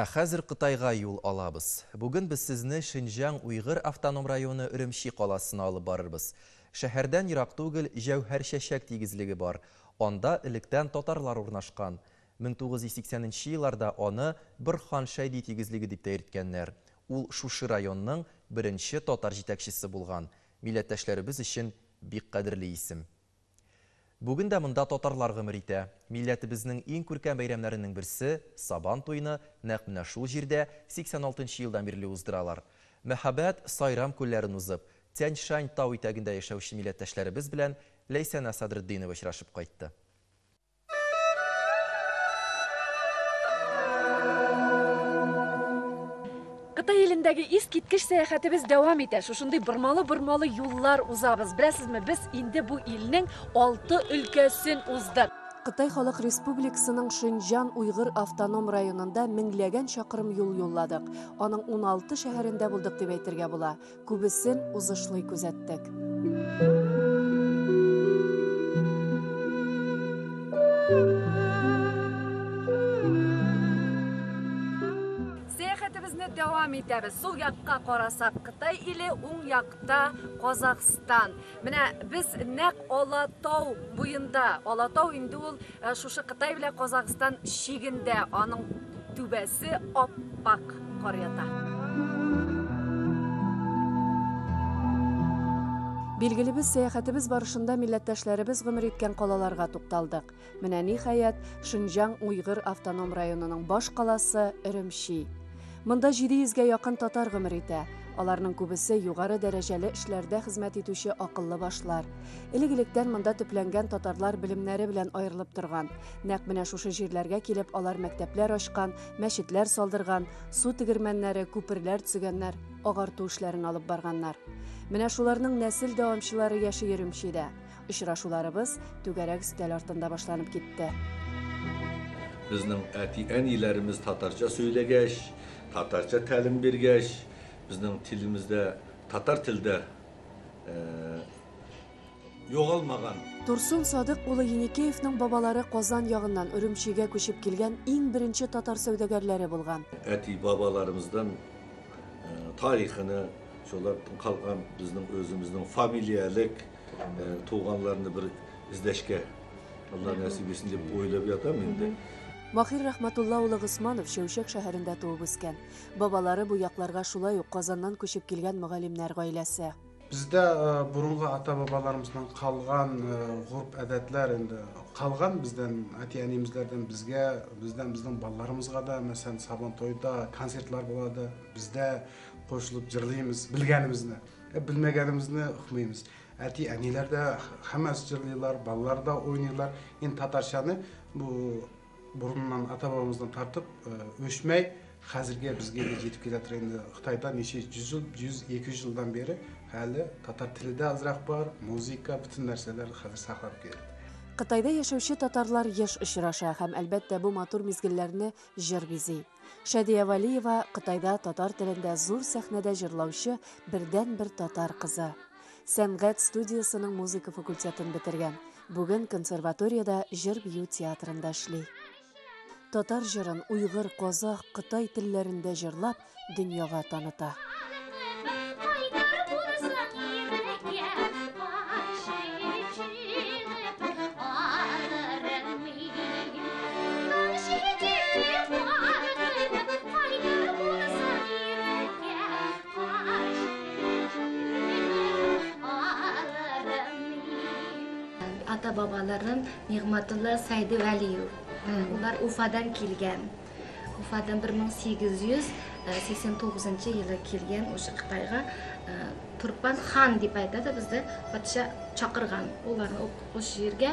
Хәзер Кытайга юл алабыз. Бүген без сезне Шинҗаң Уйгыр автоном районы Өремчи каласына алып барырбыз. Шәһәрдән ерак түгел Җәүһәр чәчәк тигезлеге бар. Анда электән татарлар урнашкан. 1980 елларда аны Борхан Шәйди тигезлеге дип тәйриткәннәр. Ул шушы районның беренче татар җитәкчесе булган. Милләттәшләребез өчен бик кадерле исем. Бүген дә монда татарлар гомер итә. Милләтебезнең иң күркәм бәйрәмнәренең берсе Сабан туйны нәкъ менә шул җирдә 86 елдан бирле уздыралар. Мәхәббәт сайрам күлләрен узып, Тянь-Шань тау итәгендә яшәүче милләттәшләребез белән Ләйсәнә Садретдинова очрашып кайтты. Кытай илендәге искиткеч сәяхәтебез дәвам итә. Шушындый бормалы юллар узабыз. Беләсезме, без инде бу илнең 6 өлкәсен уздык. Кытай Халык Республикасының Шинҗаң Уйгыр автоном районында меңләгән чакрым юл юлладык. Аның 16 шәһәрендә булдык дип әйтергә була. Күбесен узышлый күзәттек. Дәвам итәбез. Сул якка карасак Кытай иле, уң якта Казакстан. Менә без нәкъ Алатау буенда. Алатау инде ул шушы Кытай белән Казакстан шигендә. Аның түбәсе аппак кар ята. Билгелебез сәяхәтебез барышында милләттәшләребез гомер иткән калаларга тукталдык. Менә ниһаять Шинҗаң Уйгыр автоном районының баш каласы Өремчи. Монда 700-гә якын татар гомер итә. Аларның күбесе югары дәрәҗәле эшләрдә хезмәт итүче акыллы башлар. Элек-электән монда төпләнгән татарлар белемнәре белән аерылып торган. Нәкъ менә шушы җирләргә килеп алар мәктәпләр ачкан, мәчетләр салдырган, су тегермәннәре, күперләр төзегәннәр, агарту эшләрен алып барганнар. Менә шуларның нәсел дәвамчылары яши Өремчидә. Очрашуларыбыз түгәрәк өстәл артында башланып китте. Безнең әти-әниләребез татарча сөйләгәч, татарча тәлим биргәч, безнең телимездә, татар телдә югалмаган. Турсун Садык улы Еникеевның бабалары Казан ягыннан Өремчигә күчеп килгән иң беренче татар сәүдәгәрләре булган. Әти бабаларыбыздан тарихыны, шулардан калган безнең өзебезнең фамилиялык туганларны бер издәшкә Алла нәсиб итсен дип уйлап ятам инде. Махир Рахматулла улы Госманов Шәүшәк шәһәрендә туып үскән. Бабалары бу якларга шулай ук Казаннан күчеп килгән мөгаллимнәр гаиләсе. Бездә бурынғы ата-бабаларымыздан калган гурп әдәтләр инде калган бездән әти-әниләрдән безгә, безнең балаларыбызга да, мәсәлән, Сабан тойда концертлар булады. Бездә кушылып җырлыймыз, белгәнебезне, белмәгәнебезне укмыймыз. Әти-әниләр дә һәммәсе җырлыйлар, балалар да уйныйлар. Ин татарчаны бу бурыннан ата-бабамыздан тартып өшмәй, хәзергә безгә җитеп килә инде. Кытайда ничә 100 ел, 100-200 елдан бері хәле татар телендә азрак бар, музыка, бүтән нәрсәләр хәзер саклап килә. Кытайда яшәүче татарлар еш очраша һәм әлбәттә бу матур мизгелләрне җыр бизи. Шәдия Валиева Кытайда татар телендә зур сәхнәдә җырлаучы бердән-бер татар кызы. Сәнгать студиясының музыка факультетын бетергән. Бүген консерваториядә җыр-бию театрында эшли. Татар җырын уйгыр, казак, Кытай телләрендә җырлап дөньяга таныта. Ата-бабаларым Нигъматулла Сайды Вәлиев. Улар Уфадан килгән. Уфадан 1889 елда килгән ошо Кытайга Турпан хан дип әйтәдә бездә патша чакырган. Уларны ошо җиргә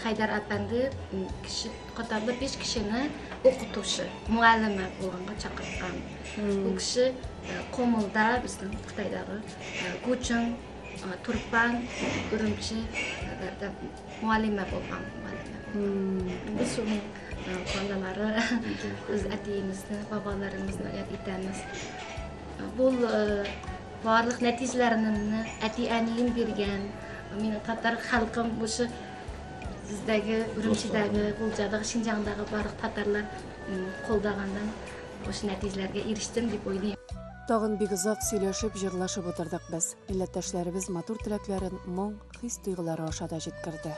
Хайдар әпәнде кеше катарлы 5 кешене укытучы, муаллима булганга чакырган. Бу кеше Комылда безнең Кытайдагы Гучың, Турпан, Үрümчи муаллима булган. Biz şunun konuları, biz әтиемізді, бабаларымызды итәміз. Бұл барлық нәтижелерін әти-әнейім берген. Менің татар халқым бұшы біздегі Үрümчидәге, Гулжадагы, Шинжаңдагы барлык татарлар колдогандан o'sha natijalarga erishdim deb o'ylayman. Тагын бик озак сөйләшеп, җырлашып утырдык без. Милләттәшләребез матур теләкләрен, моң, хис туйгылары аша да җиткерде.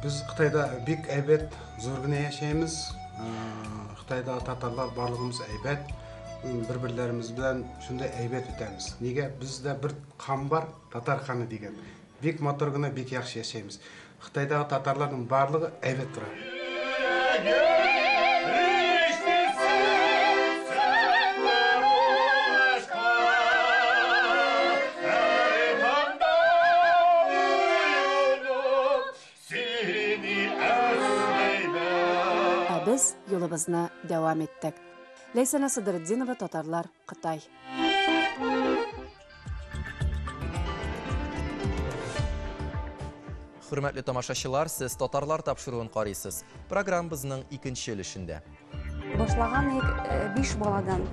Biz Xitayda bik әйбәт зур гына яшәйбез. Xitayda татарлар барлыгыбыз әйбәт. Bir-biрләребез белән шундай әйбәт үтәбез. Нигә? Бездә бер кан бар, татар каны дигән. Бик матур гына, бик яхшы яшәйбез. Xitayda татарларның барлыгы әйбәт тора. Biz yolubuzna devam ettik. Leysana Sıdırıddinova, Tatarlar, Қытай. Hürmetli tamaşaçılar, siz Tatarlar тапшыруын карыйсыз. Программабызның икенче өлешендә. Башлаган 5 баладан,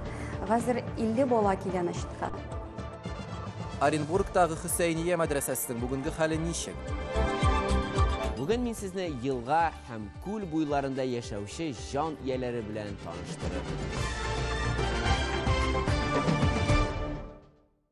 хәзер 50 бала килгән ишеткән. Оренбургтагы Хөсәйния мәдрәсәсенең бүгенге хәле ничек? Бүген мин сезне елга һәм күл буйларында яшәүче җан ияләре белән таныштырырмын.